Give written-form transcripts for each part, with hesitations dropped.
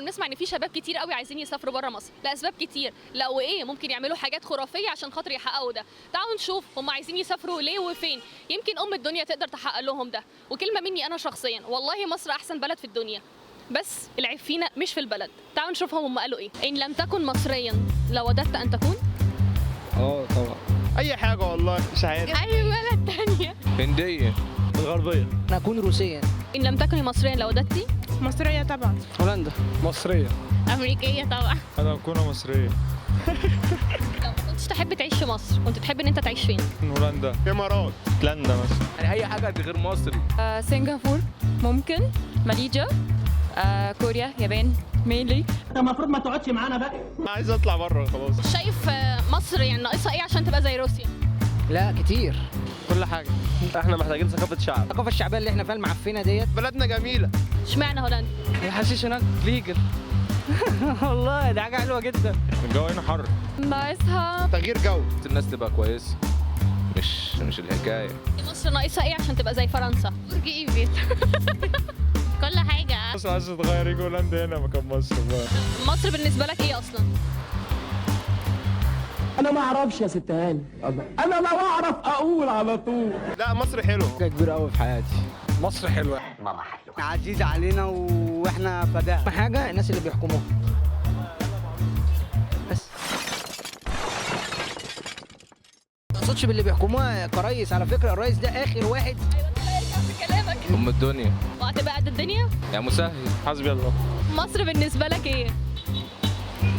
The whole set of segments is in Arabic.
بنسمع ان في شباب كتير قوي عايزين يسافروا بره مصر لاسباب كتير، لا وايه ممكن يعملوا حاجات خرافيه عشان خاطر يحققوا ده. تعالوا نشوف هم عايزين يسافروا ليه وفين، يمكن الدنيا تقدر تحقق لهم ده. وكلمه مني انا شخصيا، والله مصر احسن بلد في الدنيا، بس العيب فينا مش في البلد. تعالوا نشوفهم هم قالوا ايه. ان لم تكن مصريا لوددت ان تكون طبعا اي حاجه والله مش عارف. اي بلد تانية. هندية الغربيه. انا اكون روسيا. ان لم تكن مصريا لوددتي مصرية طبعا. هولندا مصرية. امريكيه طبعا. أنا أكون مصرية. لو ما كنتش تحب تعيش في مصر كنت تحب ان انت تعيش فين؟ هولندا. امارات. هولندا مثلا. يعني أي حاجة غير مصري. سنغافور ممكن، ماليزيا، كوريا، يابان مينلي. انت المفروض ما تقعدش معانا بقى. عايز اطلع بره خلاص. شايف مصر يعني ناقصها ايه عشان تبقى زي روسيا؟ لا كتير. كل حاجة. احنا محتاجين ثقافه شعب. الثقافه الشعبيه اللي احنا فيها المعفنه ديت. بلدنا جميله. اشمعنى هولندا؟ الحشيش هناك ليجل. والله دي حاجه حلوه جدا. الجو هنا حر. ناقصها تغيير جو. الناس تبقى كويسة. مش الحكاية. مصر ناقصها ايه عشان تبقى زي فرنسا؟ برج ايفل. كل حاجه. مصر عايز تتغير، يجي هولندا هنا مكان مصر بقى. مصر بالنسبه لك ايه اصلا؟ انا ما اعرفش يا ست هاني، انا لو اعرف اقول على طول. لا مصر حلوه. حاجه كبيره قوي في حياتي. مصر حلوة. عزيزه علينا واحنا فداها. حاجه الناس اللي بيحكموها بس. ما اقصدش باللي بيحكموها كرئيس، على فكره الرئيس ده اخر واحد. في كلامك أم الدنيا. وهتبقى قد الدنيا. يعني مسهل. حسبي الله. مصر بالنسبه لك ايه؟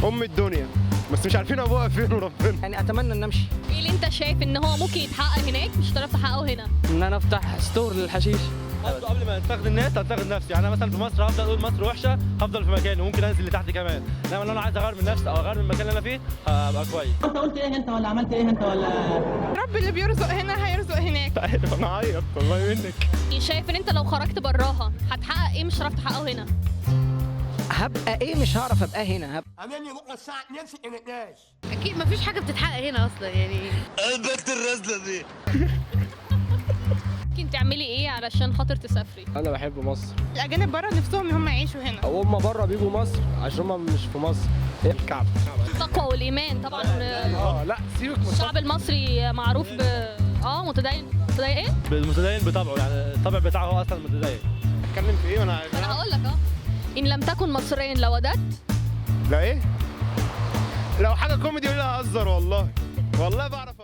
ام الدنيا، بس مش عارفين ابوها فين وربنا. يعني اتمنى ان امشي. ايه اللي انت شايف ان هو ممكن يتحقق هناك مش هتعرف تحققه هنا؟ ان انا افتح ستور للحشيش. قبل ما انتقد الناس انتقد نفسي. يعني انا مثلا في مصر هفضل اقول مصر وحشه، هفضل في مكاني وممكن انزل لتحت كمان. انما لو انا عايز اغير من نفسي او اغير من المكان اللي انا فيه هبقى كويس. انت قلت ايه انت ولا عملت ايه انت ولا؟ رب اللي بيرزق هنا هيرزق هناك. عارف انا عيط والله منك. شايف ان انت لو خرجت براها هتحقق ايه مش هتعرف تحققه هنا؟ هبقى ايه مش هعرف ابقى هنا. عاملني بكره الساعه 2 في النقاش. اكيد مفيش حاجه بتتحقق هنا اصلا يعني. البت الرزله دي. ممكن تعملي ايه علشان خاطر تسافري؟ أنا بحب مصر. الاجانب بره نفسهم هم يعيشوا هنا. وهم بره بيجوا مصر عشان هم مش في مصر. الكعب. التقوى والايمان طبعا. لا سيبك من الشعب المصري معروف متدين. متدين ايه؟ المتدين بطبعه، يعني الطبع بتاعه هو اصلا متدين. اتكلم في ايه وانا عارف. انا هقول لك ان لم تكن مصريا لوددت. لا ايه؟ لو حاجه كوميدي يقول لها هزر والله. والله بعرف